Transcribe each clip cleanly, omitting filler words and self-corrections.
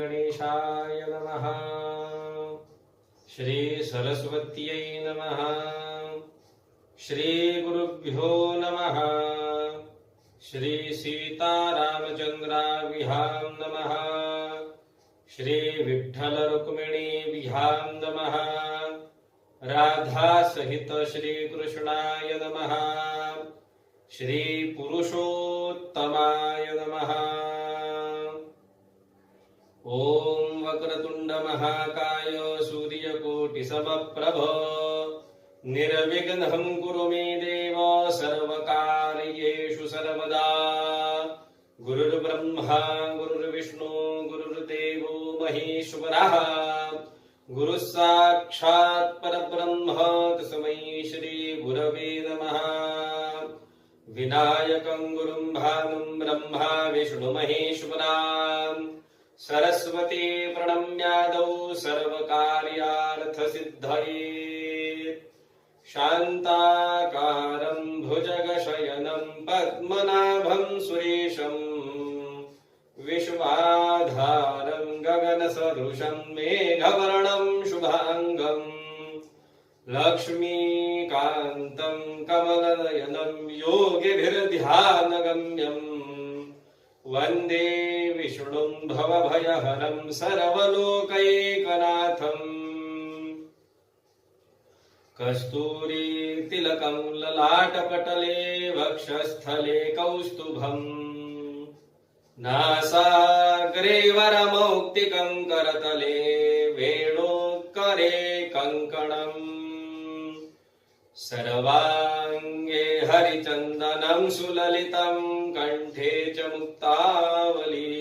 गणेशाय नमः। श्री सरस्वत्यै नमः। श्री गुरुभ्यो नमः। श्री सीतारामचंद्राभ्यां नमः। श्री विठ्ठल रुक्मिणी विहां नमः। राधा सहित श्री कृष्णाय नमः। श्री पुरुषोत्तमाय नमः। ओम वक्रतुंड महाकाय सूर्यकोटि समप्रभ निर्विघ्नं कुरु मे देव सर्वकार्येषु सर्वदा। गुरुर्ब्रह्मा गुरुर्विष्णु गुरुर्देवो महेश्वरः गुरुः साक्षात् परब्रह्म तस्मै श्री गुरवे नमः। विनायकं गुरुं भानुं ब्रह्मा विष्णु महेश्वरा सरस्वती प्रणम्यादौ सर्वकार्यार्थसिद्धये। शान्ताकारं भुजगशयनं पद्मनाभं सुरेशं विश्वाधारं गगनसदृशं मेघवर्णं शुभांगं लक्ष्मीकान्तं कमलनयनं योगिभिर्ध्यानगम्यं वन्दे विष्णुं भवभयहरं सर्वलोकैकनाथम्। कस्तूरी तिलकं ललाटपटले वक्षस्थले कौस्तुभम् नासाग्रे वरमौक्तिकं करतले वेणोत्करे कङ्कणम् सर्वाङ्गे हरिचन्दनं सुललितं कण्ठे च मुक्तावली।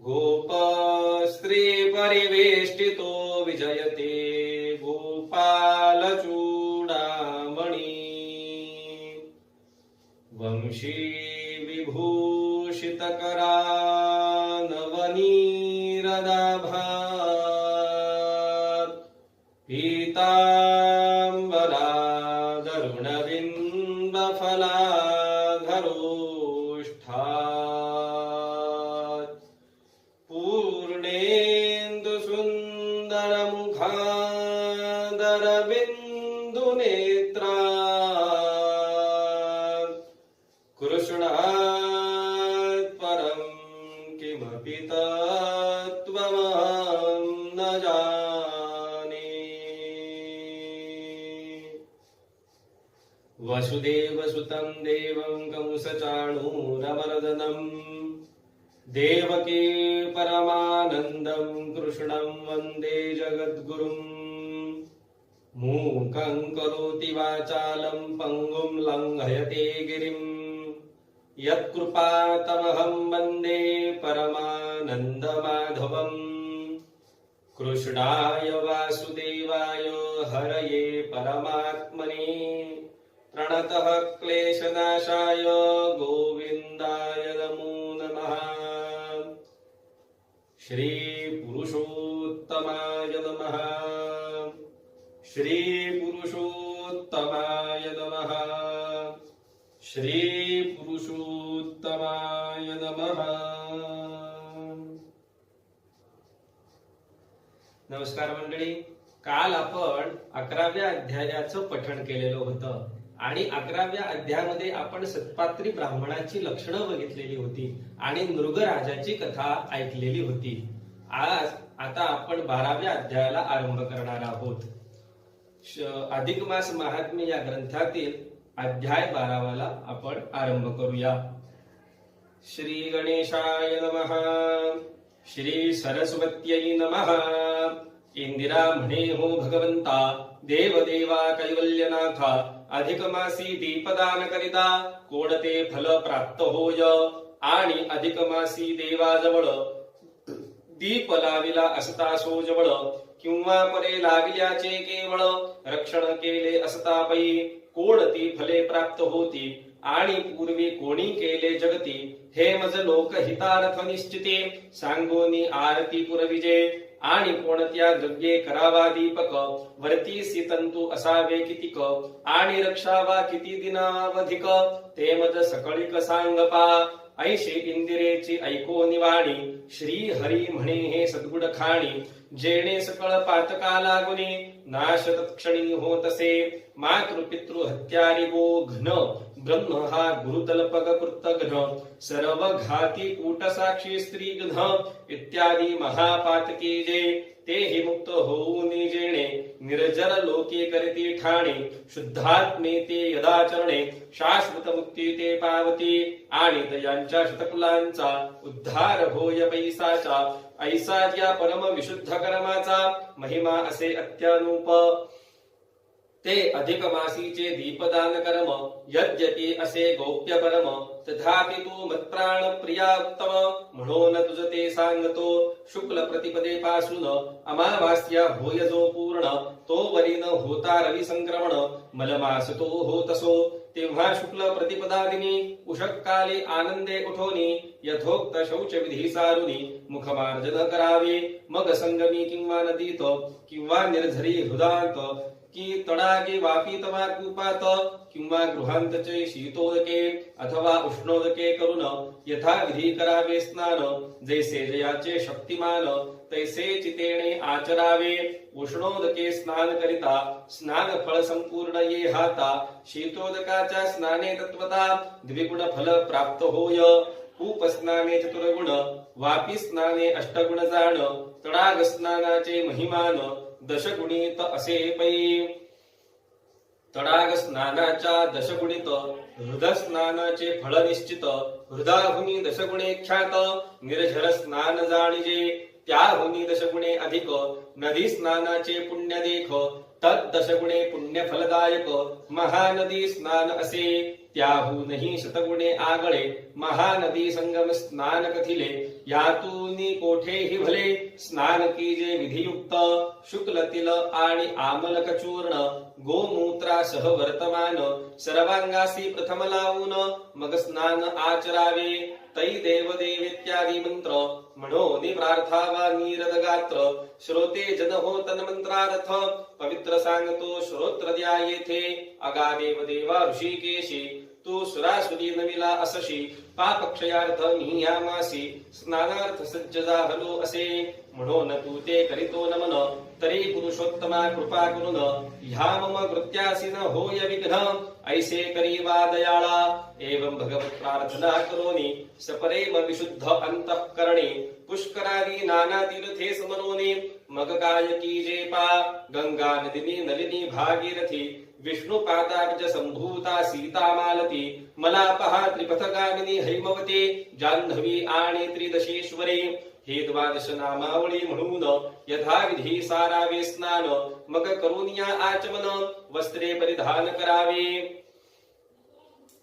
गोपस्त्री परिवेष्टितो विजयते गोपालचूडामणि। वंशी विभूषितकरानवनीरदाभात् पीताम्बरादरुणबिम्बफलाधरोष्ठात् पूर्णेन्दुसुन्दरमुखादरबिन्दुनेत्रात् कृष्णात् परं किमपि तत्त्वमहं न जाने। वसुदेवसुतं देवं कंसचाणूरमर्दनं देवकी परमानन्दं कृष्णं वन्दे जगद्गुरुम्। मूकं करोति वाचालं पङ्गुं लङ्घयते गिरिं यत्कृपातमहं वन्दे परमानन्दमाधवम्। कृष्णाय वासुदेवाय हरये परमात्मने प्रणतः क्लेशनाशाय गोविन्दाय नमो नमः। श्री पुरुषोत्तमाय नमः। श्री पुरुषोत्तमाय नमः। श्री पुरुषोत्तमाय नमः। नमस्कार मंडळी, काल आपण 11व्या अध्यायाचं पठण केलेलं होतं आणि 11व्या अध्यायामध्ये आपण सत्पात्री ब्राह्मणाची लक्षणं बघितलेली होती आणि नृगराजाची कथा ऐकलेली होती। आता आपण 12व्या अध्यायाला आरंभ करणार आहोत। अधिक मास महात्म्य या ग्रंथातील अध्याय 12वाला आपण आरंभ करूया। श्री गणेशाय नमः। श्री सरस्वत्यै नमः। इंदिरा म्हणे हो भगवंता देवदेवा कैवल्यनाथा अधिक मासी दीपदान करिता कोणते फल प्राप्त होय आणि अधिक मासी देवाजवळ दीप लाविला असता सोजवळ किंवा परे लाविल्याचे केवळ रक्षण केले असता पै कोणती फले प्राप्त होती आणि पूर्वी कोणी केले जगती हे मज लोक हितार्थ निश्चिते सांगोनी आरती पुरविजे आणि कोणत्या द्रव्ये करावा दीपक, वर्तीसी तंतू असावे कितीक, आणि रक्षावा किती दिनावधिक, ते मज सकळिक सांगपा, ऐशी इंदिरेची ऐको निवाणी, श्री हरी म्हणे हे सद्गुण खाणी, जेणे सकळ पातका लागुनी, नाश तत्क्षणी होतसे, मातृपितृ हत्यारी गो घन, ब्रह्म हा गुरुतल्पक कृतघ्न, सर्व घाती कूट साक्षी स्त्री घन, इत्यादी महापातकी जे, तेहि मुक्त होऊन जेणे, निर्जर लोके करती ठाणे, शुद्धात्मे ते यदाचरणे, शाश्वत मुक्ती ते पावती, आणि तयांच्या शतकुलांचा उद्धार होय पैसाचा, ऐसा या परम विशुद्ध कर्माचा महिमा असे अत्यानूप, ते अधिक मासीचे दीपदान कर्म, यद्यपि असे गौप्य परम, तथापि तू मत्प्राण प्रिया उत्तम, म्हणून तुझ ते सांगतो, शुक्ल प्रतिपदे पासून अमावास्या होय जो पूर्ण, तो वरी न होता रवी संक्रमण, मलमास तो होतसो, तेव्हा शुक्ल प्रतिपदादिनी उषक काली आनंदे उठोनी, यथोक्त शौच विधी सारुनी मुखमार्जन करावे, मग संगमी किंवा नदीत किंवा निर्झरी हृदांत, की तडागे वापीत वा कूपात, किंवा गृहांतचे शीतोदके अथवा उष्णोदके करून यथाविधी करावे स्नान, जैसे जयाचे शक्तिमान तैसे चितेने आचरावे, उष्णोदके स्नान करिता स्नान फळ संपूर्ण ये हाता, शीतोदकाच्या स्नाने तत्वता द्विगुण फल प्राप्त होय, कूप स्नाने चतुर्गुण, वापी स्नाने अष्टगुण जाण, तडाग स्नानाचे महिमान दशगुणित असे पै, तडाग स्नानाच्या दशगुणित, हृद स्नानाचे फळ निश्चित, हृदाहुनी दशगुणे ख्यात, निर्झर स्नान जाणिजे, त्याहुनी दशगुणे अधिक, नदी स्नानाचे पुण्य देख, तद दशगुणे पुण्य फलदायक, महानदी स्नान असे, त्याहूनही शतगुणे आगळे, महानदी संगम स्नान कथिले, यातूनी कोठेही भले, स्नान कीजे विधियुक्त, शुक्ल तिल आणि आमलक चूर्ण, गोमूत्रासह वर्तमान, सर्वांगासी प्रथम लावून मग स्नान आचरावे, तै देवदेव इत्यादी मंत्र, म्हणून प्रार्थावा नीरद गात्र, श्रोते जन हो तन्मंत्रार्थ, पवित्र सांगतो श्रोत्र द्या येथे, अगा देवदेवा ऋषिकेशी, तू सुरासुरी नविला असशी, पापक्षयार्थ नियामासी, स्नानार्थ सज्ज झालो असे, म्हणून तू ते करीतो नमन, तरी पुरुषोत्तमा कृपा करून, ह्या मम कृत्यासी न होय विघ्न, ऐसे करीवा दयाळा, एवं भगवत प्रार्थना करोनी, सपरेम विशुद्ध अंतःकरणे, पुष्करादी नाना तीर्थे समनोनी, मग काय कीजे पा, गंगा नदिनी नलिनी भागीरथी, विष्णु पादाब्ज संभूता सीता मालती, मला पहा त्रिपथगामिनी हैमवते, जान्हवी आणि त्रिदशेश्वरी, हे द्वादश नामावळी म्हणून यथाविधी सारावे स्नान, मग करुनिया आचमन, वस्त्रे परिधान करावे,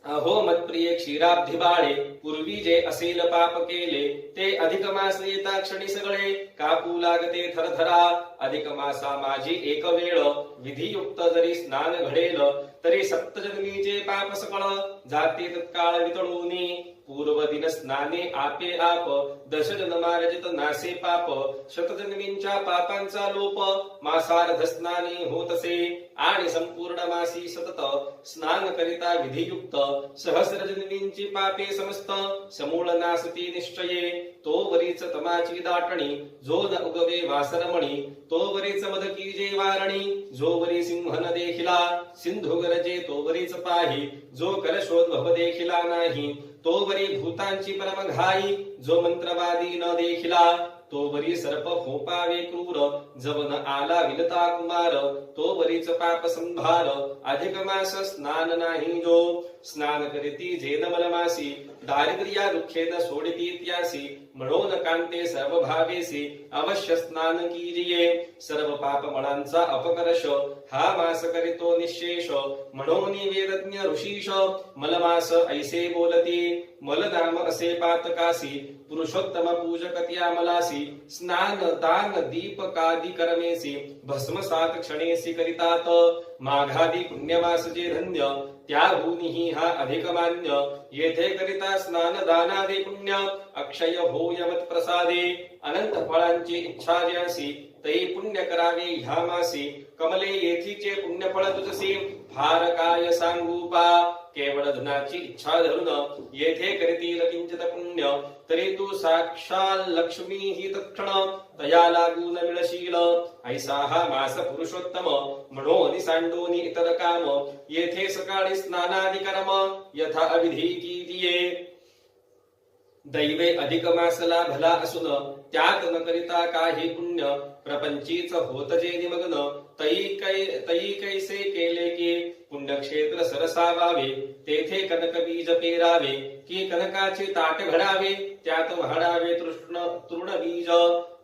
अहो मत्प्रिय क्षीराब्धी बाळे, पूर्वी जे असेल पाप केले, ते अधिक मास येता क्षणी सगळे, कापू लागते थरथरा, अधिक मासा माझी एक वेळ, विधियुक्त जरी स्नान घडेल, तरी सप्तजन्मीचे पाप सकळ, जाते तत्काळ वितळूनी, पूर्व दिन स्नाने आपे आप, दश जन्मार्जित नासे पाप, शतजन्मींच्या पापांचा लोप, मासार्ध स्नाने होतसे, आणि संपूर्ण मासी सतत स्नान करिता विधियुक्त, सहस्रजन्मींची पापे समस्त समूळ नासती निश्चये, तो वरीच तमाची दाटणी, जो न उगवे वासरमणी, तो वरीच मदकीजे वारणी, जो वरी सिंहन देखिला, सिंधू गरजे तो वरीच पाही, जो कलशोद्भव देखिला नाही, तो वरी भूतांची परम घाई, जो मंत्रवादी न देखिला, तो वरी सर्प फोपावे क्रूर, जवन आला विलता कुमार, तो वरीच पाप संभार, अधिक मास स्नान नाही जो, स्नान करीती जेन मलमासी, दारिद्र्या दुःखेन सोडिती त्यासी, म्हणून कांते सर्व भावेसी, अवश्य स्नान कीजिये, सर्व पाप मळांचा अपकर्ष, हा मास करीतो निशेष, म्हणून वेदज्ञ ऋषीश, मलमास ऐसे बोलती, मल नाम असे पातकासी, पुरुषोत्तम पूजक त्या मलासी, स्नान दान दीपकादी कर्मेसी, भस्मसात क्षणेसी करितात, माघादी पुण्यमास जे धन्य त्याहूनही हा अधिक मान्य येथे करिता स्नान दानादे पुण्य अक्षय होय मत प्रसादे अनंत फळांची इच्छा ज्यासी तै पुण्य करावे ह्या मासी कमले येथीचे पुण्य फळ तुझसी फार काय सांगू पा केवळ धनाची इच्छा धरून येथे करीतील किंचित पुण्य तरी तू साक्षात लक्ष्मी ही तत्क्षण तया लागून मिळशील ऐसा हा मास पुरुषोत्तम म्हणून सांडोनी इतर काम येथे सकाळी स्नानादि कर्म यथा अविधी कीजिये दैवे अधिक मासला भला असून त्यात न करिता काही पुण्य प्रपंचीच होत जे निमग्न तई कैसे केले की पुण्यक्षेत्र सरसावावे तेथे कनक बीज पेरावे की कनकाचे ताट घडावे त्यात वाढावे तृण बीज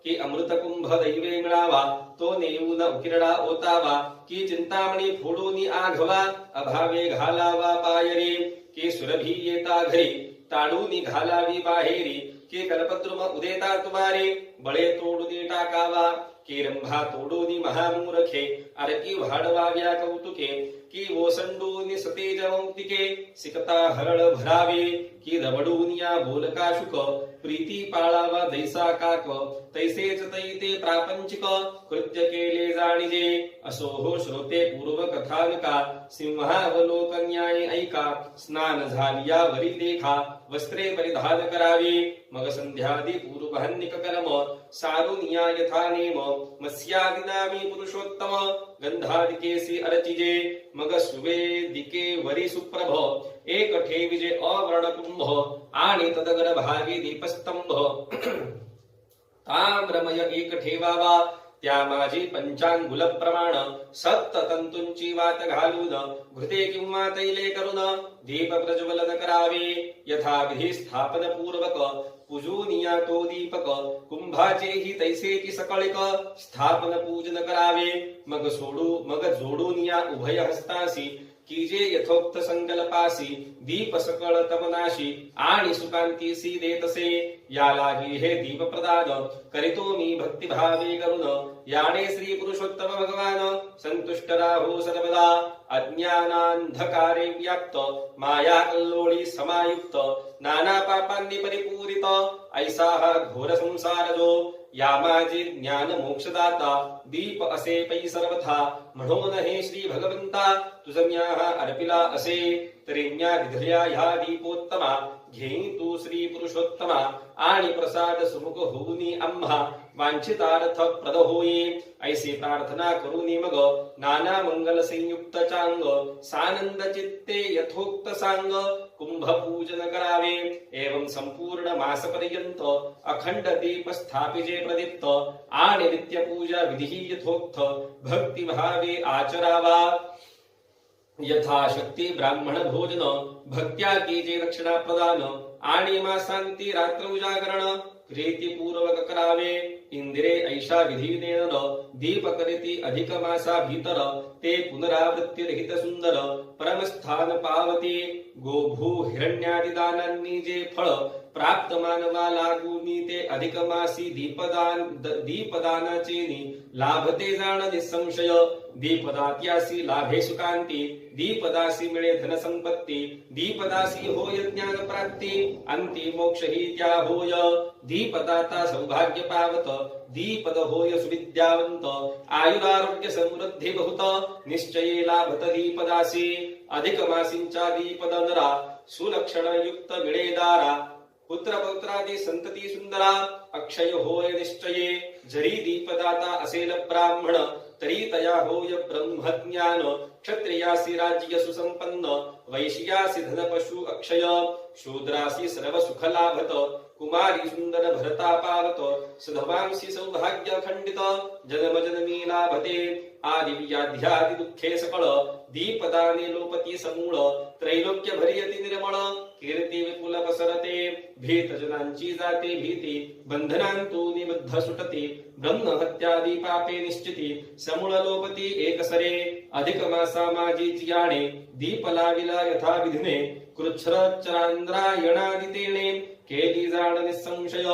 की अमृत कुंभ दैवे मिळावा तो नेऊन उकिरडा ओतावा की चिंतामणी फोडून आघवा अभावे घालावा पायरे की सुरभी येता घरी ताडूनी घालावी बाहेरी की कल्पद्रुम उदेता तुमारे बळे तोडूनी टाकावा की रंभा तोडूनी महामूर्खे अरकी वाढवाव्या कौतुके की ओसंडूनी सतेज मौक्तिके सिकता हरळ भरावे की दबडून या बोलका शुक प्रीती पाळावा दैसा काक तैसेच तै ते प्रापंचिक कृत्य केले जाणिजे असो हो श्रोते पूर्व कथानका सिंहावलोकन्याय ऐका स्नान झालिया वरी देखा वस्त्रे परिधान करावे मग संध्यादी पूर्वहन्निक कर्म सारून या यथा नेम मत्स्यादिनामी पुरुषोत्तम गंधादिकेसी अर्चिजे मग सुवेदिके वरी सुप्रभ एक ठेविजे अवर्ण कुंभ आणि तदगर भागी दीपस्तंभ ताम्रमय एक ठेवावा त्या माझी पंचांगुल प्रमाण सप्त तंतूंची वात घालून घृते किंवा तैले करून दीप प्रज्वलन करावे यथा विधी स्थापन पूर्वक पूजूनिया तो दीपक कुंभाचेही तैसेची सकळिक स्थापन पूजन करावे मग जोडून या उभय हस्तासी कीजे यथोक्त संकल्पासी दीप सकळ तमनाशी आणि सुकांतीसी देतसे या लागी हे दीप प्रदान करितो मी भक्तिभावे करून याने श्री पुरुषोत्तम भगवान संतुष्ट राहो सर्वदा अज्ञानांधकारे व्याप्त माया कल्लोळी समायुक्त नाना पापांनी परिपूरित ऐसा हा घोर संसार जो या माझे ज्ञान मोक्षदाता दीप असे पै सर्वथा म्हणून हे श्री भगवंता तुझम्या अर्पिला असे तरी म्या विधल्या ह्या दीपोत्तमा घेई तू श्री पुरुषोत्तमा आणि प्रसाद सुमुख होऊनी आम्हा वांछितार्थ प्रद होई ऐसी प्रार्थना करूनी मग नाना मंगल संयुक्त चांग सानंद चित्ते यथोक्त सांग कुंभ पूजन करावे एवं संपूर्ण मास पर्यंत अखंड दीप स्थापिजे प्रदीप्त आणि नित्य पूजा विधी यथोक्त भक्ती भावे आचरावा यथाशक्ती ब्राह्मण भोजन भक्त्या कीजे दक्षिणा प्रदान आणि मासांती रात्र उजागरण प्रीतीपूर्वक करावे इंदिरे ऐशा विधी नेन दीप करिती अधिक मासा भीतर ते पुनरावृत्ती रहित सुंदर परमस्थान पावती गोभू हिरण्यादि दानांनी जे फळ प्राप्त मानवा लागूनी ते अधिक मासी दीपदानाचे लाभते जाण निसंशय दीपदात्यासी लाभे सुकांती दीपदासी मिळे धन संपत्ती दीपदासी होय ज्ञान प्राप्ती अंती मोक्ष ही त्या होय दीपदाता सौभाग्य पावत दीपद होय सुविद्यावंत आयुरारोग्य समृद्धी बहुत निश्चये लाभत दीपदासी अधिक मासींच्या दीपदनरा सुलक्षण युक्त मिळेदारा पुत्र पौत्रादी संतती सुंदरा अक्षय होय निश्चये जरी दीपदाता असेल ब्राह्मण तरी तया होय ब्रह्मज्ञान क्षत्रियासी राज्य सुसंपन्न वैश्यासी धन पशु अक्षय शूद्रासी सर्व सुख लाभत कुमारी सुंदर भरता पावत सधवांसी सौभाग्य खंडित जन्म जन्मी लाभते आदि व्याध्यादि दुःखे सकळ दीपदाने लोपती समूळ त्रैलोक्य भरियती निर्मळ कीर्ती विपुल पसरते भीत जनांची जाते भीती बंधनांतू निबद्ध सुटती ब्रह्म हत्यादी पापे निश्चिती समूळ लोपती एकसरे अधिक मासा माझी जियाणे दीप लाविला यथा विधिने कृच्छ्रचरांद्रायणादितेने केली जाण निसंशय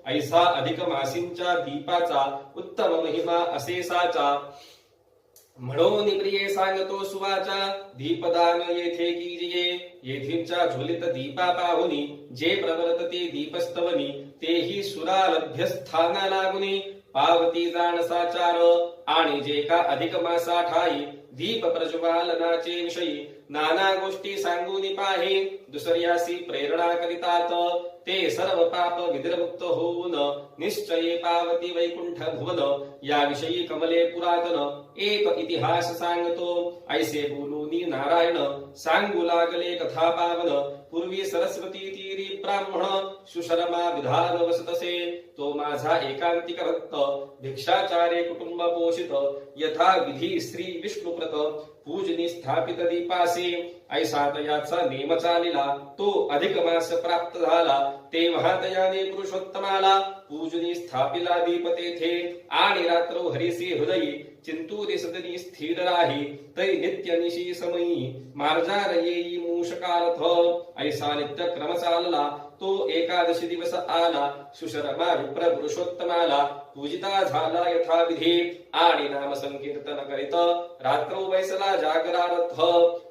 ऐसा अधिक मासींच्या दीपाचा उत्तम महिमा असे साचा म्हणून प्रिये सांगतो सुवाचा दीपदान येथे कीजिये. येथींच्या झुलित दीपा पाहुनी जे प्रवर्तते दीपस्तवनी तेही सुरालभ्य स्थाना लागुनी. पावती जाण साचार आणि जे का अधिक मासा ठाई दीप प्रज्वालनाचे विषयी नाना गोष्टी सांगून पाहे. दुसर्यासी प्रेरणा करितात ते सर्व पाप विद्रमुक्त होऊन निश्चये पावती वैकुंठ भुवन. याविषयी कमले पुरातन एक इतिहास सांगतो. ऐसे बोलूनी नारायण सांगू लागले कथा पावन. पूर्वी सरस्वती तीरी ब्राह्मण सुशर्मा विधान वसतसे. तो माझा एकांतिक भक्त भिक्षाचार्य कुटुंब पोषित यथा विधी श्री विष्णुप्रत पूजनी स्थापित दीपासे. ऐसा तयाचा नेम चालिला तो अधिक मास प्राप्त झाला. तेव्हा तयाने पुरुषोत्तमाला पूजनी स्थापिला दीप तेथे. आणि रात्र हरिसी हृदयी चिंतू सदनी स्थिर राही. तै नित्य निशी समयी मार्जार येई मूषकारथ. ऐसा नित्य क्रम चालला तो एकादशी दिवस आला. सुशर्मा विप्र पुरुषोत्तमाला पूजिता झाला यथाविधी. आणि नाम संकीर्तन करीत रात्र बैसला जागरारथ.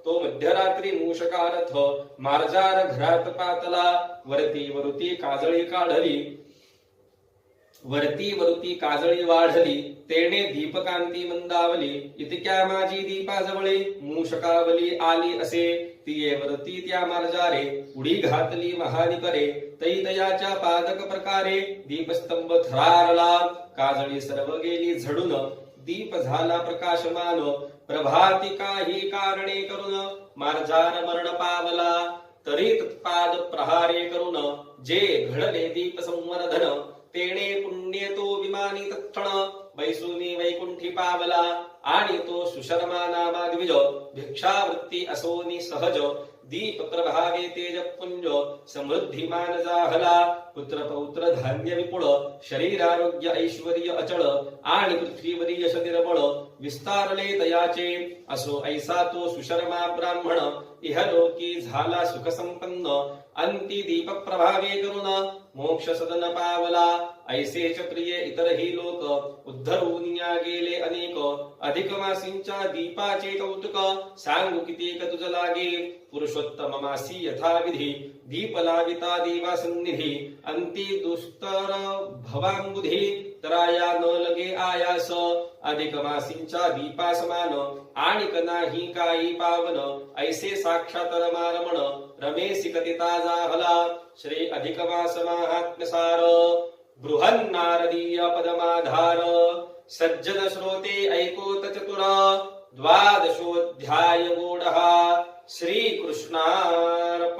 तो मध्यरात्री मूषकारथ मार्जार घरात पातला. वरती वरुती काजळी काढली वरती वरुती काजळी वाढली. तेने दीपकांती मंदावली. इतक्या माझी दीपाजवळे मूषकावली आली असे. तिये वरती त्या मार्जारे उडी घातली महानिकरे. तैतयाच्या पादक प्रकारे दीपस्तंभ थरारला. काजळी सर्व गेली झडून दीप झाला प्रकाशमान. प्रभाती काही कारणे करून मार्जार मरण पावला. तरी तत्पाद प्रहारे करून जे घडले दीप संवर्धन. तेने पुण्य तो विमानी तत्क्षण बैसुनी वैकुंठी पावला. आणि तो सुशर्मा नामाद्विज भिक्षावृत्ती असोनी सहज. दीप प्रभावे तेज पुंज समृद्धिमान जाहला. पुत्र पौत्र धान्य विपुळ शरीरारोग्य ऐश्वर्य अचळ. आणि पृथ्वीवरी यश निर्बळ विस्तारले तयाचे. असो ऐसा तो सुशर्मा ब्राह्मण इहलोकी झाला सुख संपन्न. अंती दीप प्रभावे करून मोक्ष सदन पावला. ऐसेच प्रिय इतरही लोक उद्धरून या गेले अनेक. अधिक मासींच्या दीपाचे कौतुक सांगू कितीक तुझ लागे. पुरुषोत्तम मासी यथाविधी दीप लाविता देवा सन्निधी. अंती दुस्तर भवांबुधी तराया न लगे आयास. अधिक मासींच्या दीपा समान आणिक नाही काही पावन. ऐसे साक्षात रमारमण रमेसी कथिता जाहला. श्री अधिक मास महात्म्यसार बृहन्नारदीय पदमाधार. सज्जन श्रोते ऐकोत चतुर द्वादशोऽध्याय गूढः. श्री कृष्णार्पणमस्तु.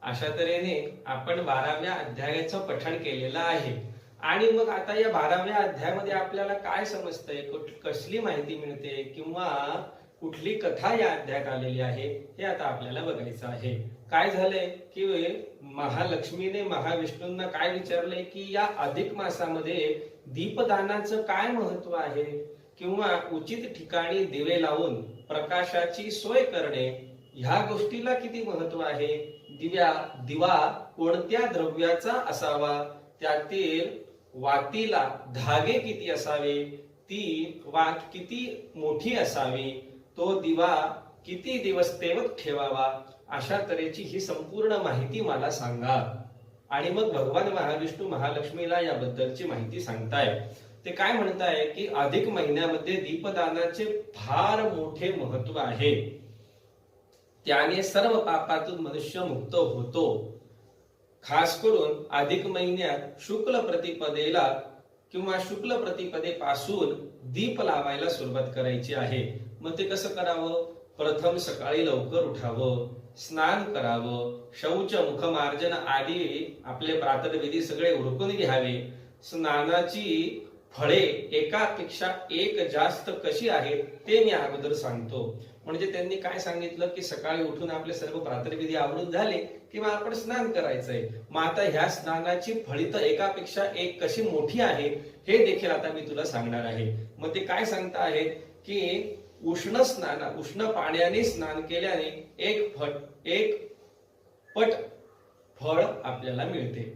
अशा तऱ्हेने आपण 12व्या अध्यायाचं पठण केलेलं आहे. आणि मग आता या 12व्या अध्यायामध्ये आपल्याला काय समजतंय, कसली माहिती मिळते किंवा कुठली कथा या अध्यायात आलेली आहे हे आता आपल्याला बघायचं आहे. काय झालंय की महालक्ष्मीने महाविष्णूंना काय विचारलंय की या अधिक मासामध्ये दीपदानाचं काय महत्व आहे किंवा उचित ठिकाणी दिवे लावून प्रकाशाची सोय करणे ह्या गोष्टीला किती महत्व आहे. दिवा कोणत्या द्रव्याचा असावा, त्यातील वातीला धागे किती असावे, ती वात किती मोठी असावी, तो दिवा किती दिवस तेवत ठेवावा, अशा तऱ्हेची ही संपूर्ण माहिती मला सांगा. आणि मग भगवान महाविष्णू महालक्ष्मीला याबद्दलची माहिती सांगताय. ते काय म्हणताय की अधिक महिन्यामध्ये दीपदानाचे फार मोठे महत्व आहे. त्याने सर्व पापातून मनुष्य मुक्त होतो. खास करून अधिक महिन्यात शुक्ल प्रतिपदेला किंवा शुक्ल प्रतिपदेपासून दीप लावायला सुरुवात करायची आहे. मग ते कसं करावं? प्रथम सकाळी लवकर उठावं, स्नान करावं, शौच मुखमार्जन आदी आपले प्रातर्विधी सगळे उरकून घ्यावे. स्नानाची फळे एकापेक्षा एक जास्त कशी आहेत ते मी अगोदर सांगतो. म्हणजे त्यांनी काय सांगितलं की सकाळी उठून आपले सर्व प्रातर्विधी आवरून झाले किंवा आपण स्नान करायचंय. मग आता ह्या स्नानाची फळी तर एकापेक्षा एक कशी मोठी आहे हे देखील आता मी तुला सांगणार आहे. मग ते काय सांगता आहेत की उष्ण पाण्याने स्नान केल्याने एक पट फळ आपल्याला मिळते.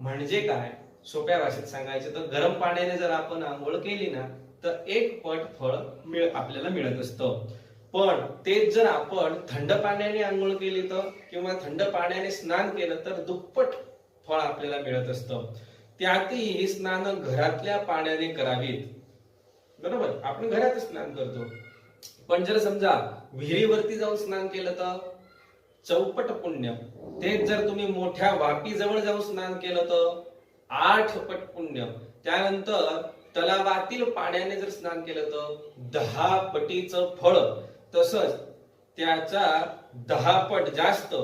म्हणजे काय सोप्या भाषेत सांगायचं तर गरम पाण्याने जर आपण आंघोळ केली ना तर 1 पट फळ आपल्याला मिळत असतं. पण तेच जर आपण थंड पाण्याने आंघोळ केली तर किंवा थंड पाण्याने स्नान केलं तर दुप्पट फळ आपल्याला मिळत असतं. त्यातही स्नान घरातल्या पाण्याने करावीत. बरोबर, आपण घरातच स्नान करतो. पण जर समजा विहिरीवरती जाऊन स्नान केलं तर चौपट पुण्य. तेच जर तुम्ही मोठ्या वापीजवळ जाऊन स्नान केलं तर 8 पट पुण्य. त्यानंतर तलावातील पाण्याने जर स्नान केलं तर 10 पटीचं फळ. तसंच त्याचा 10 पट जास्त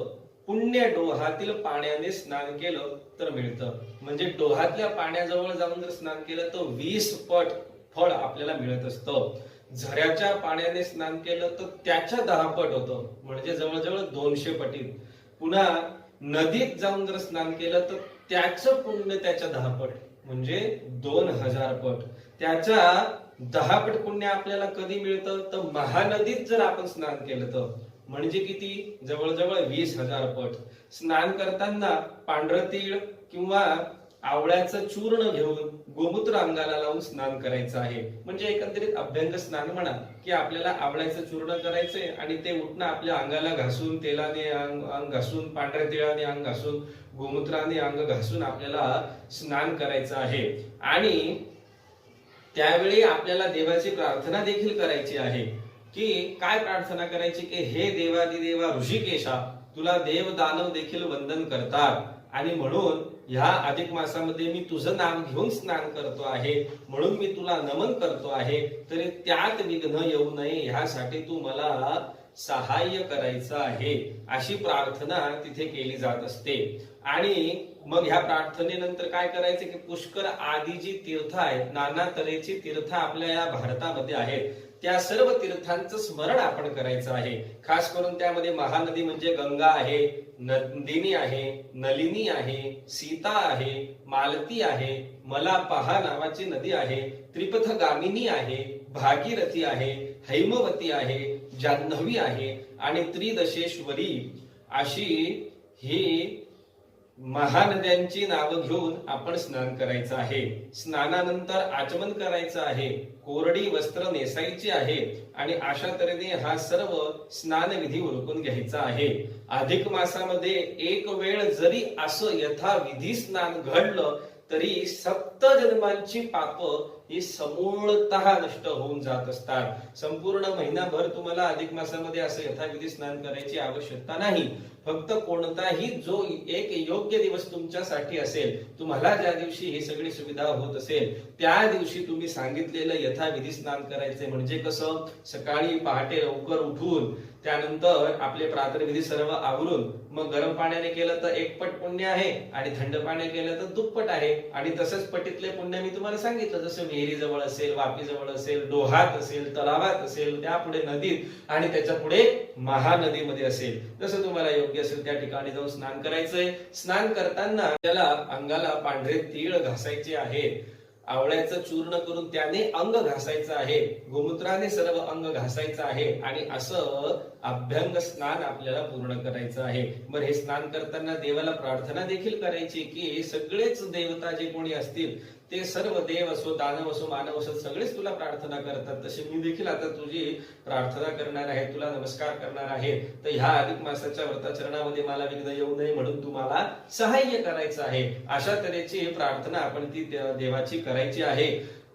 पुण्य डोहातील पाण्याने स्नान केलं तर मिळतं. म्हणजे डोहातल्या पाण्याजवळ जाऊन जर स्नान केलं तर 20 पट फळ आपल्याला मिळत असतं. झऱ्याच्या पाण्याने स्नान केलं तर त्याच्या 10 पट होतं, म्हणजे जवळजवळ 200 पटीत. पुन्हा नदीत जाऊन जर स्नान केलं तर त्याचं पुण्य त्याच्या 10 पट, म्हणजे 2000 पट. त्याच्या 10 पट पुण्य आपल्याला कधी मिळतं तर महानदीत जर आपण स्नान केलं तर, म्हणजे किती, जवळजवळ 20,000 पट. स्नान करताना पांढरं तीळ किंवा आवळ्याचं चूर्ण घेऊन गोमूत्र अंगाला लावून स्नान करायचं आहे. म्हणजे एकंदरीत अभ्यंग स्नान म्हणा की आपल्याला आवळ्याचं चूर्ण करायचंय आणि ते उठणं आपल्या अंगाला घासून, तेलाने अंग घासून, पांढऱ्या तिळाने अंग घासून, गोमूत्राने अंग घासून आपल्याला स्नान करायचं आहे. आणि त्यावेळी आपल्याला देवाची प्रार्थना देखील करायची आहे. की काय प्रार्थना करायची की हे देवादिदेवा ऋषिकेशा, तुला देव दानव देखील वंदन करतात आणि म्हणून ह्या अधिक मासामध्ये मी तुझं नाम घेऊन स्नान करतो आहे, म्हणून मी तुला नमन करतो आहे. तरी त्यात विघ्न येऊ नये ह्यासाठी तू मला सहाय्य करायचं आहे, अशी प्रार्थना तिथे केली जात असते. आणि मग ह्या प्रार्थनेनंतर काय करायचं की पुष्कर आदी जी तीर्थ आहेत, नाना तऱ्हेची तीर्थ आपल्या या भारतामध्ये आहेत, त्या सर्व तीर्थांचं स्मरण आपण करायचं आहे. खास करून त्यामध्ये महानदी म्हणजे गंगा आहे, नंदिनी आहे, नलिनी आहे, सीता आहे, मालती आहे, मला पहा नावाची नदी आहे, त्रिपथगामिनी आहे, भागीरथी आहे, हैमवती आहे, जान्हवी आहे आणि त्रिदशेश्वरी, अशी ही महानद्यांची नावं घेऊन आपण स्नान करायचं आहे. स्नानानंतर आचमन करायचं आहे, कोरडी वस्त्र नेसायची आहे आणि अशा तऱ्हेने हा सर्व स्नान विधी उरकून घ्यायचा आहे. अधिक मासामध्ये एक वेळ जरी असं यथाविधी स्नान घडलं तरी 7 जन्मांची पाप ही समूळतः नष्ट होऊन जात असतात. संपूर्ण महिनाभर तुम्हाला अधिक मासामध्ये असं यथाविधी स्नान करायची आवश्यकता नाही. फक्त कोणताही जो एक योग्य दिवस तुमच्यासाठी असेल, तुम्हाला ज्या दिवशी ही सगळी सुविधा होत असेल, त्या दिवशी तुम्ही सांगितलेलं यथाविधी स्नान करायचे. म्हणजे कसं, सकाळी पहाटे लवकर उठून त्यानंतर आपले प्रातर्विधी सर्व आवरून मग गरम पाण्याने केलं तर 1 पट पुण्य आहे आणि थंड पाण्याने केलं तर दुप्पट आहे. आणि तसंच पटीतले पुण्य मी तुम्हाला सांगितलं, जसं विहिरी जवळ असेल, वापी जवळ असेल, डोहात असेल, तलावात असेल, त्यापुढे नदीत आणि त्याच्या पुढे महानदीमध्ये असेल, जसं तुम्हाला योग्य असेल त्या ठिकाणी जाऊन स्नान करायचंय. स्नान करताना त्याला अंगाला पांढरे तीळ घासायचे आहेत, आवळ्याचं चूर्ण करून त्याने अंग घासायचं आहे, गोमूत्राने सर्व अंग घासायचं आहे आणि असं अभ्यंग स्नान आपल्याला पूर्ण करायचं आहे. बरं, हे स्नान करताना देवाला प्रार्थना देखील करायची की सगळेच देवता जे कोणी असतील ते सर्व देव असो, दानव असो, मानव असो, सगळेच तुला प्रार्थना करतात. तसे मी देखील आता तुझी प्रार्थना करणार आहे, तुला नमस्कार करणार आहे. तर ह्या अधिक मासाच्या व्रताचरणामध्ये मला विघ्न येऊ नये म्हणून तुम्हाला सहाय्य करायचं आहे. अशा तऱ्हेची प्रार्थना आपण ती देवाची करायची आहे.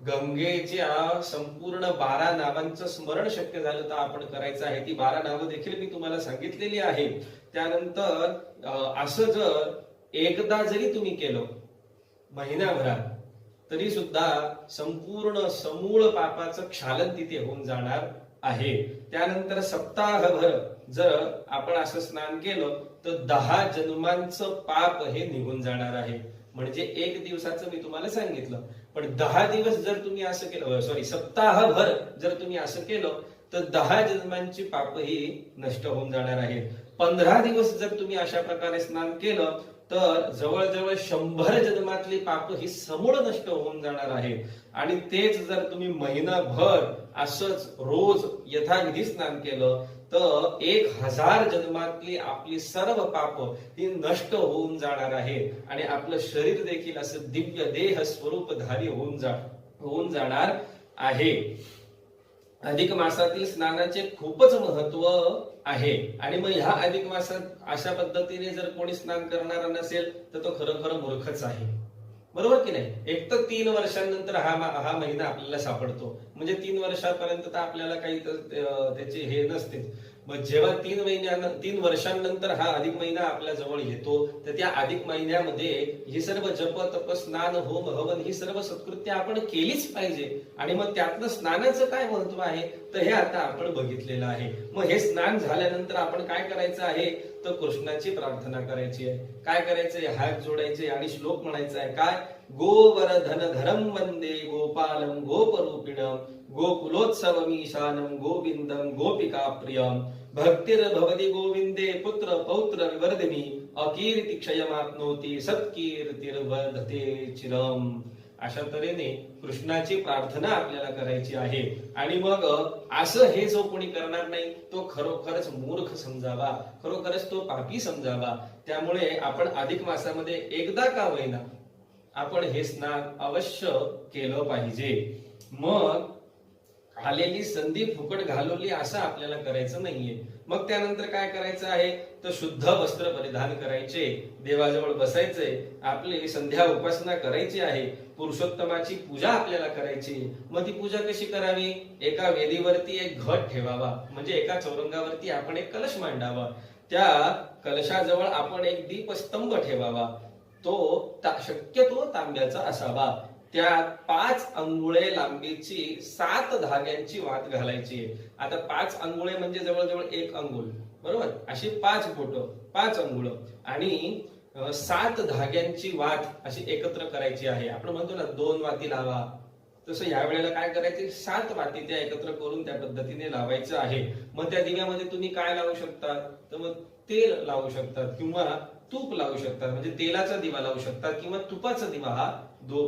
गंगेच्या संपूर्ण 12 नावांचं स्मरण शक्य झालं तर आपण करायचं आहे. ती 12 नावं देखील मी तुम्हाला सांगितलेली आहे. त्यानंतर असं जर एकदा जरी तुम्ही केलं महिनाभरात तरी सुद्धा संपूर्ण समूळ पापाचं क्षालन तिथे होऊन जाणार आहे. त्यानंतर सप्ताहभर जर आपण असं स्नान केलं तर 10 जन्मांचं पाप हे निघून जाणार आहे. म्हणजे 1 दिवसाचं मी तुम्हाला सांगितलं, पण 10 दिवस जर तुम्ही असं केलं, सप्ताहभर जर तुम्ही असं केलं तर 10 जन्मांची पाप ही नष्ट होऊन जाणार आहेत. 15 दिवस जर तुम्ही अशा प्रकारे स्नान केलं तर जवळजवळ 100 जन्मातली पाप ही समूळ नष्ट होऊन जाणार आहे. आणि तेच जर तुम्ही महिनाभर असंच रोज यथाविधी स्नान केलं तर 1000 जन्मातली आपली सर्व पाप ही नष्ट होऊन जाणार आहे. आणि आपलं शरीर देखील असं दिव्य देह स्वरूपधारी होऊन जाणार आहे. अधिक मासातील स्नानाचे खूपच महत्व आहे. आणि मग ह्या अधिक मासात अशा पद्धतीने जर कोणी स्नान करणारा नसेल तर तो खरोखर मूर्खच आहे. बरोबर की नाही? एक तर 3 वर्षांनंतर हा महिना आपल्याला सापडतो. म्हणजे 3 वर्षापर्यंत तर आपल्याला काही त्याचे हे नसते. मग जेव्हा 3 वर्षांनंतर हा अधिक महिना आपल्या जवळ येतो तर त्या अधिक महिन्यामध्ये ही सर्व जप तप स्नान होम हवन ही सर्व सत्कृत्य आपण केलीच पाहिजे. आणि मग त्यातलं स्नानाचं काय महत्व आहे तर हे आता आपण बघितलेलं आहे. मग हे स्नान झाल्यानंतर आपण काय करायचं आहे तर कृष्णाची प्रार्थना करायची आहे. काय करायचंय? हात जोडायचे आणि श्लोक म्हणायचा आहे. काय? गोवर्धनधरं वंदे गोपालं गोपरूपिणं गोकुलोत्सवमीशानं गोविंदं गोपिकाप्रियं भक्तिर्भवति गोविंदे पुत्र पौत्र विवर्धिनी अकीर्ति क्षयमाप्नोति सत्कीर्तिर्वर्धते चिरम. अशा तऱ्हेने कृष्णाची प्रार्थना आपल्याला करायची आहे. आणि मग असं हे जो कोणी करणार नाही तो खरोखरच मूर्ख समजावा, खरोखरच तो पापी समजावा. त्यामुळे आपण अधिक मासामध्ये एकदा का होईना आपण हे स्नान अवश्य केलं पाहिजे. मग आलेली संधी फुकट घालवली असं आपल्याला करायचं नाहीये. मग त्यानंतर काय करायचं आहे तर शुद्ध वस्त्र परिधान करायचे, देवाजवळ बसायचे, आपली संध्या उपासना करायची आहे, पुरुषोत्तमाची पूजा आपल्याला करायची. मग ती पूजा कशी करावी? एका वेदीवरती एक घट ठेवावा, म्हणजे एका चौरंगावरती आपण एक कलश मांडावा. त्या कलशाजवळ आपण एक दीपस्तंभ ठेवावा. तो शक्यतो तांब्याचा असावा. त्या 5 अंगुळे लांबीची 7 धाग्यांची वात घालायची. आता 5 अंगुळे म्हणजे जवळजवळ 1 अंगुळ, बरोबर? अशी 5 बोट, 5 अंगुळ आणि 7 धाग्यांची वात अशी एकत्र करायची आहे. आपण म्हणतो ना 2 वाती लावा, तसं या वेळेला काय करायचे 7 वाती त्या एकत्र करून त्या पद्धतीने लावायचं आहे. मग त्या दिव्यामध्ये तुम्ही काय लावू शकता तर मग तेल लावू शकतात किंवा तूप लावू शकतात, म्हणजे तेलाचा दिवा लावू शकतात किंवा तुपाचा दिवा हा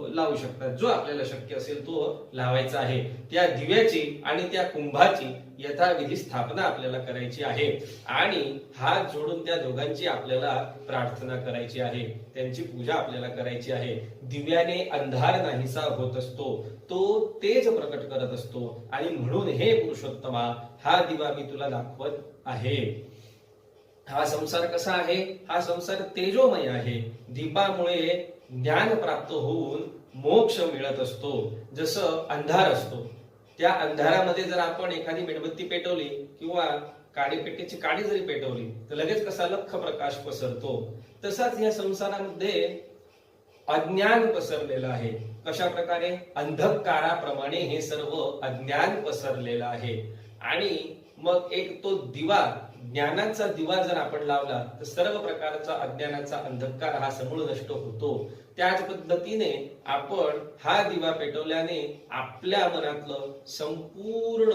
लावू शकतात. जो आपल्याला शक्य असेल तो लावायचा आहे. त्या दिव्याची आणि त्या कुंभाची यथाविधी स्थापना आपल्याला करायची आहे. आणि हात जोडून त्या दोघांची आपल्याला प्रार्थना करायची आहे, त्यांची पूजा आपल्याला करायची आहे. दिव्याने अंधार नाहीसा होत असतो, तो तेज प्रकट करत असतो. आणि म्हणून हे पुरुषोत्तमा हा दिवा मी तुला दाखवत आहे. हा संसार कसा आहे? हा संसार तेजोमय आहे. दीपामुळे ज्ञान प्राप्त होऊन मोक्ष मिळत असतो. जसं अंधार असतो, त्या अंधारामध्ये जर आपण एखादी मेणबत्ती पेटवली किंवा काडीपेटीची काडी जरी पेटवली तर लगेच कसा लख्ख प्रकाश पसरतो. तसाच या संसारामध्ये अज्ञान पसरलेलं आहे. कशा प्रकारे? अंधकाराप्रमाणे हे सर्व अज्ञान पसरलेलं आहे. आणि मग एक तो दिवा, ज्ञानाचा दिवा जर आपण लावला तर सर्व प्रकारचा अज्ञानाचा अंधकार हा समूळ नष्ट होतो. त्याच पद्धतीने आपण हा दिवा पेटवल्याने आपल्या मनातलं संपूर्ण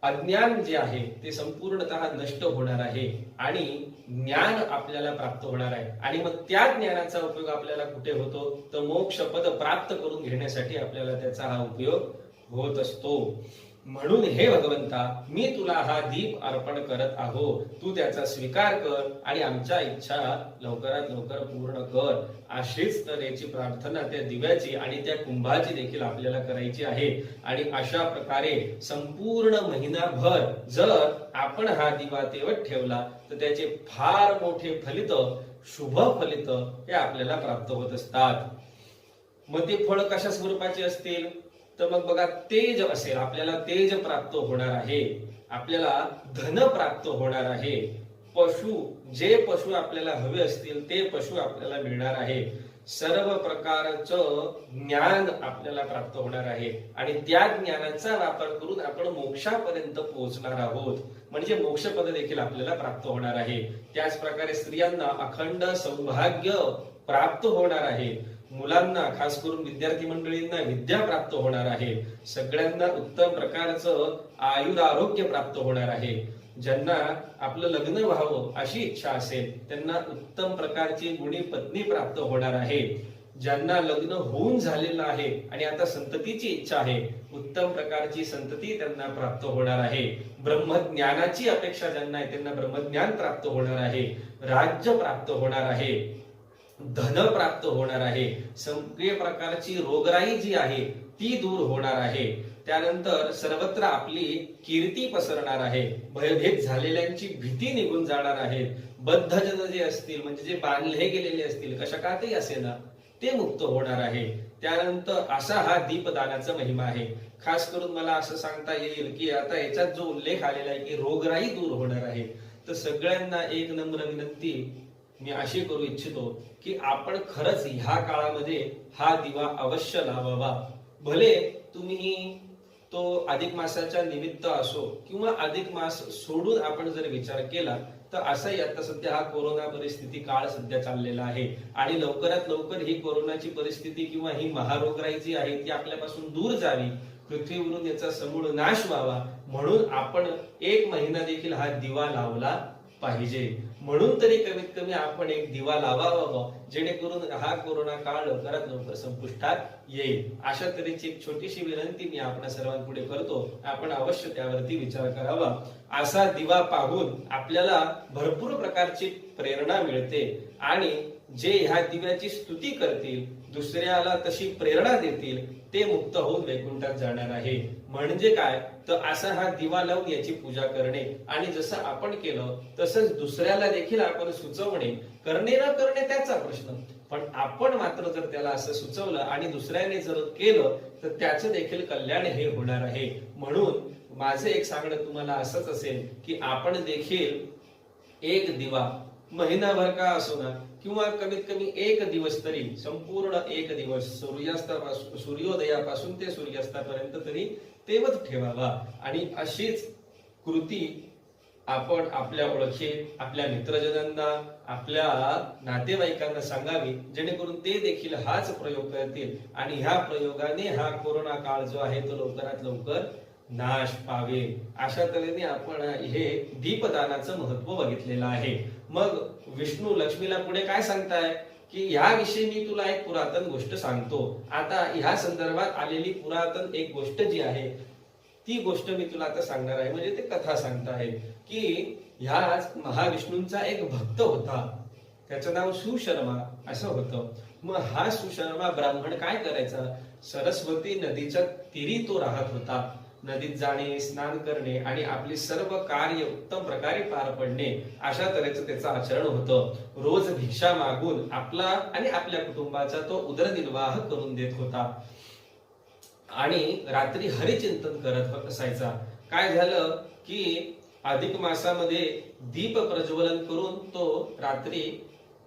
अज्ञान जे आहे ते संपूर्णतः नष्ट होणार आहे आणि ज्ञान आपल्याला प्राप्त होणार आहे. आणि मग त्या ज्ञानाचा उपयोग आपल्याला कुठे होतो तर मोक्ष पद प्राप्त करून घेण्यासाठी आपल्याला त्याचा हा उपयोग होत असतो. म्हणून हे भगवंता, मी तुला हा दीप अर्पण करत आहो, तू त्याचा स्वीकार कर आणि आमच्या इच्छा लवकरात लवकर पूर्ण कर. अशीच तऱ्हेची प्रार्थना त्या दिव्याची आणि त्या कुंभाची देखील आपल्याला करायची आहे. आणि अशा प्रकारे संपूर्ण महिनाभर जर आपण हा दिवा तेवत ठेवला तर त्याचे फार मोठे फलित, शुभ फलित हे आपल्याला प्राप्त होत असतात. मग ते फळ कशा स्वरूपाचे असतील तर मग बघा, तेज असेल, आपल्याला तेज प्राप्त होणार आहे, आपल्याला धन प्राप्त होणार आहे, जे पशु आपल्याला हवे असतील ते पशु आपल्याला मिळणार आहे, सर्व प्रकारचं ज्ञान आपल्याला प्राप्त होणार आहे आणि त्या ज्ञानाचा वापर करून आपण मोक्षापर्यंत पोहोचणार आहोत. म्हणजे मोक्षपद देखील आपल्याला प्राप्त होणार आहे. त्याच प्रकारे स्त्रियांना अखंड सौभाग्य प्राप्त होणार आहे. मुलांना, खास करून विद्यार्थी मंडळींना विद्या प्राप्त होणार आहे. सगळ्यांना उत्तम प्रकारचं आयुर आरोग्य प्राप्त होणार आहे. ज्यांना आपलं लग्न व्हावं अशी इच्छा असेल त्यांना उत्तम प्रकारची गुणी पत्नी प्राप्त होणार आहे. ज्यांना लग्न होऊन झालेलं आहे आणि आता संततीची इच्छा आहे, उत्तम प्रकारची संतती त्यांना प्राप्त होणार आहे. ब्रह्मज्ञानाची अपेक्षा ज्यांना आहे त्यांना ब्रह्मज्ञान प्राप्त होणार आहे. राज्य प्राप्त होणार आहे. धन प्राप्त होणार आहे. सगळ्या प्रकारची रोगराई जी आहे ती दूर होणार आहे. त्यानंतर सर्वत्र आपली कीर्ती पसरणार आहे. भयभीत झालेल्यांची भीती निघून जाणार आहे. बद्ध जन जे असतील म्हणजे जे बांधले गेलेले असतील कशाकातही असेना ते मुक्त होणार आहे. त्यानंतर असा हा दीपदानाचा महिमा आहे. खास करून मला असं सांगता येईल की आता याच्यात जो उल्लेख आलेला आहे की रोगराई दूर होणार आहे, तर सगळ्यांना एक नम्र विनंती मी अशी करू इच्छितो की आपण खरंच ह्या काळामध्ये हा दिवा अवश्य लावावा. भले तुम्ही तो अधिक मासाच्या निमित्त असो किंवा अधिक मास सोडून आपण जर विचार केला तर असंही आता सध्या हा कोरोना परिस्थिती काळ सध्या चाललेला आहे आणि लवकरात लवकर ही कोरोनाची परिस्थिती किंवा ही महारोगराई जी आहे ती आपल्यापासून दूर जावी, पृथ्वीवरून याचा समूळ नाश व्हावा म्हणून आपण 1 महिना देखील हा दिवा लावला पाहिजे. म्हणून तरी कमीत कमी आपण एक दिवा लावावा जेणेकरून हा कोरोना काळ लवकरात लवकर संपुष्टात येईल. अशा तऱ्हेची एक छोटीशी विनंती मी आपल्या सर्वांपुढे करतो. आपण अवश्य त्यावरती विचार करावा. असा दिवा पाहून आपल्याला भरपूर प्रकारची प्रेरणा मिळते आणि जे ह्या दिव्याची स्तुती करतील, दुसऱ्याला तशी प्रेरणा देतील, ते मुक्त होऊन वैकुंठात जाणार आहे. म्हणजे काय तर असा हा दिवा लावून याची पूजा करणे आणि जसं आपण केलं तसंच दुसऱ्याला देखील आपण सुचवणे. करणे न करणे त्याचा प्रश्न, पण आपण मात्र जर त्याला असं सुचवलं आणि दुसऱ्याने जर केलं तर त्याचं देखील कल्याण हे होणार आहे. म्हणून माझं एक सांगणं तुम्हाला असंच असेल की आपण देखील एक दिवा महिनाभर का असो ना किंवा कमीत कमी 1 दिवस तरी, संपूर्ण 1 दिवस सूर्योदयापासून ते सूर्यास्तापर्यंत तरी तेवत ठेवावा आणि अशीच कृती आपण आपल्या ओळखीत, आपल्या मित्रजनांना, आपल्या नातेवाईकांना सांगावी जेणेकरून ते देखील हाच प्रयोग करतील आणि ह्या प्रयोगाने हा कोरोना काळ जो आहे तो लवकरात लवकर नाश पावेल. अशा तऱ्हेने आपण हे दीपदानाचं महत्व बघितलेलं आहे. मग विष्णू लक्ष्मीला पुढे काय सांगताय की ह्याविषयी मी तुला एक पुरातन गोष्ट सांगतो. आता ह्या संदर्भात आलेली पुरातन एक गोष्ट जी आहे ती गोष्ट मी तुला आता सांगणार आहे. म्हणजे ते कथा सांगताय की ह्या महाविष्णूंचा एक भक्त होता, त्याचं नाव सुशर्मा असं होतं. मग हा सुशर्मा ब्राह्मण काय करायचा, सरस्वती नदीच्या तीरी तो राहत होता. नदीत जाणे, स्नान करणे आणि आपली सर्व कार्य उत्तम प्रकारे पार पडणे अशा तऱ्हेचं त्याचं आचरण होतं. रोज भिक्षा मागून आपला आणि आपल्या कुटुंबाचा तो उदरनिर्वाह करून देत होता आणि रात्री हरिचिंतन करत असायचा. काय झालं की अधिक मासामध्ये दीप प्रज्वलन करून तो रात्री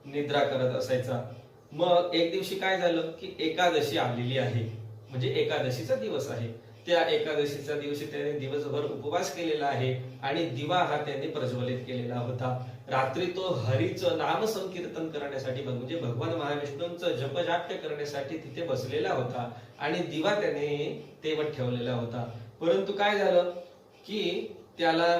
निद्रा करत असायचा. मग एक दिवशी काय झालं की एकादशी आलेली आहे, म्हणजे एकादशीचा दिवस आहे. त्या एकादशीच्या दिवशी त्याने दिवसभर उपवास केलेला आहे आणि दिवा हा त्याने प्रज्वलित केलेला होता. रात्री तो हरीचं नाम संकीर्तन करण्यासाठी म्हणजे भगवान महाविष्णूंचं जपजाप्य करण्यासाठी तिथे बसलेला होता आणि दिवा त्याने तेवत ठेवलेला होता. परंतु काय झालं की त्याला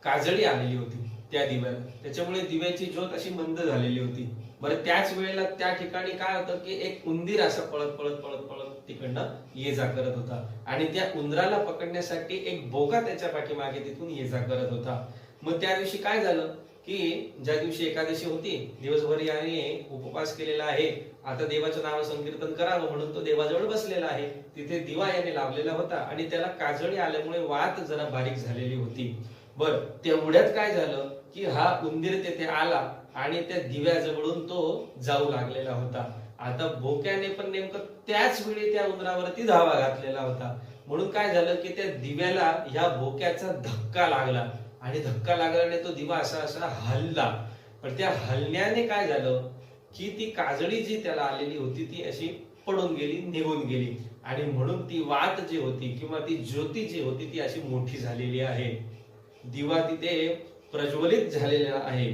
काजळी आलेली होती त्या दिव्याला, त्याच्यामुळे दिव्याची ज्योत अशी मंद झालेली होती. बरं त्याच वेळेला त्या ठिकाणी काय होतं की एक उंदीर असं पळत पळत पळत पळत तिकडनं ये जा करत होता आणि त्या उंदराला पकडण्यासाठी एक बोका त्याच्या पाठीमागे तिथून ये जा करत होता. मग त्या दिवशी काय झालं की ज्या दिवशी एकादशी होती, दिवसभर याने उपवास केलेला आहे, आता देवाचं नाव संकीर्तन करावं म्हणून तो देवाजवळ बसलेला आहे. तिथे दिवा याने लावलेला होता आणि त्याला काजळी आल्यामुळे वात जरा बारीक झालेली होती. बर तेवढ्यात काय झालं की हा उंदीर तिथे आला आणि त्या दिव्याजवळून तो जाऊ लागलेला होता. आता बोक्याने पण नेमकं त्याच वेळी त्या उंदरावरती धावा घातलेला होता. म्हणून काय झालं की त्या दिव्याला ह्या बोक्याचा धक्का लागला आणि धक्का लागल्याने तो दिवा असा असा हलला. पण त्या हलण्याने काय झालं की ती काजळी जी त्याला आलेली होती ती अशी पडून गेली, निघून गेली आणि म्हणून ती वात जी होती किंवा ती ज्योती जी होती ती अशी मोठी झालेली आहे. दिवा तिथे प्रज्वलित झालेला आहे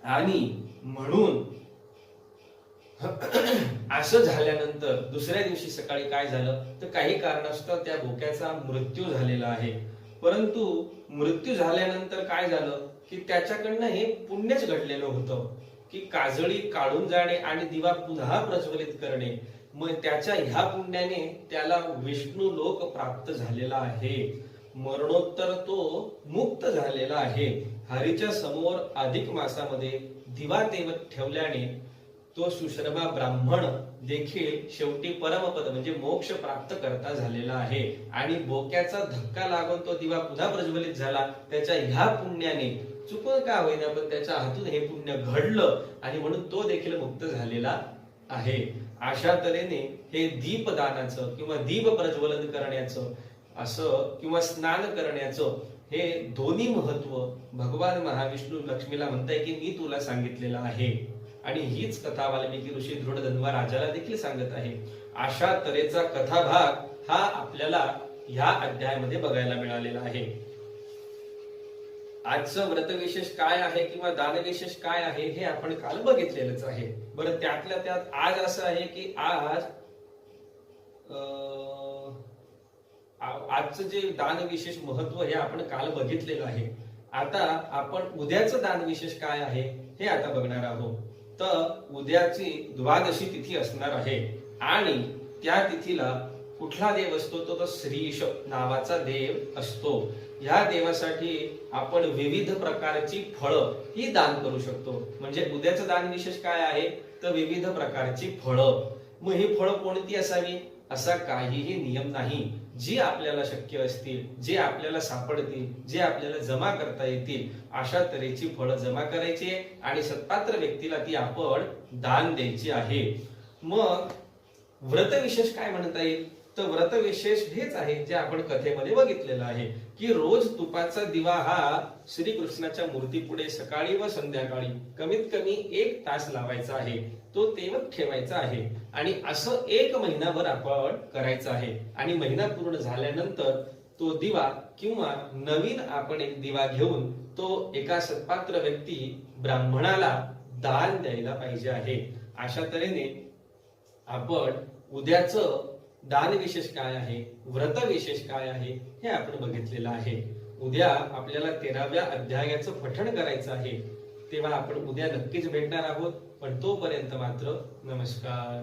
आणि म्हणून असं झाल्यानंतर दुसऱ्या दिवशी सकाळी काय झालं तर काही कारणास्तव त्या बोक्याचा मृत्यू झालेला आहे. परंतु मृत्यू झाल्यानंतर काय झालं की त्याच्याकडनं हे पुण्यच घडलेलं होतं की काजळी काढून जाणे आणि दिवा पुन्हा प्रज्वलित करणे. मग त्याच्या ह्या पुण्याने त्याला विष्णू लोक प्राप्त झालेला आहे. मरणोत्तर तो मुक्त झालेला आहे. हरीच्या समोर अधिक मासामध्ये दिवा तेवत ठेवल्याने तो सुश्रमा ब्राह्मण देखील शेवटी परमपद म्हणजे मोक्ष प्राप्त करता झालेला आहे. आणि बोक्याचा धक्का लागून तो दिवा पुन्हा प्रज्वलित झाला. त्याच्या ह्या पुण्याने चुकून का होईना पण त्याच्या हातून हे पुण्य घडलं आणि म्हणून तो देखील मुक्त झालेला आहे. अशा तऱ्हेने हे दीपदानाचं किंवा दीप प्रज्वलन करण्याचं असं किंवा स्नान करण्याचं हे दोन्ही महत्व भगवान महाविष्णू लक्ष्मीला म्हणताय की मी तुला सांगितलेलं आहे. आणि हीच कथा वाल्मिकी ऋषी दृढधन्वा राजाला देखील सांगत आहे. अशा तऱ्हेचा कथाभाग हा आपल्याला ह्या अध्यायामध्ये बघायला मिळालेला आहे. आजचं व्रत विशेष काय आहे किंवा दान विशेष काय आहे हे आपण काल बघितलेलंच आहे. बरं त्यातल्या त्यात आज असं आहे की आजचं जे दान विशेष महत्व हे आपण काल बघितलेलं आहे. आता आपण उद्याचं दान विशेष काय आहे हे आता बघणार आहोत. तर उद्याची द्वादशी तिथी असणार आहे आणि त्या तिथीला कुठला देव असतो तो श्रीश नावाचा देव असतो. या देवासाठी आपण विविध प्रकारची फळं ही दान करू शकतो. म्हणजे उद्याचं दान विशेष काय आहे तर विविध प्रकारची फळं. मग ही फळं कोणती असावी असा काहीही नियम नाही. जी आपल्याला शक्य असतील, जे आपल्याला सापडतील, जे आपल्याला जमा करता येतील अशा तऱ्हेची फळं जमा करायची आणि सत्पात्र व्यक्तीला ती आपण दान द्यायची आहे. मग व्रत विशेष काय म्हणता येईल तर व्रत विशेष हेच आहे जे आपण कथेमध्ये बघितलेलं आहे की रोज तुपाचा दिवा हा श्रीकृष्णाच्या मूर्तीपुढे सकाळी व संध्याकाळी कमीत कमी 1 तास लावायचा आहे. तो तेवत ठेवायचा आहे आणि असं 1 महिनाभर आपण करायचं आहे. आणि महिना पूर्ण झाल्यानंतर तो दिवा किंवा नवीन आपण एक दिवा घेऊन तो एका सत्पात्र व्यक्ती ब्राह्मणाला दान द्यायला पाहिजे आहे. अशा तऱ्हेने आपण उद्याचं दान विशेष काय आहे, व्रत विशेष काय आहे हे आपण बघितलेलं आहे. उद्या आपल्याला 13व्या अध्यायाचं पठण करायचं आहे. तेव्हा आपण उद्या नक्कीच भेटणार आहोत. पण तोपर्यंत मात्र नमस्कार.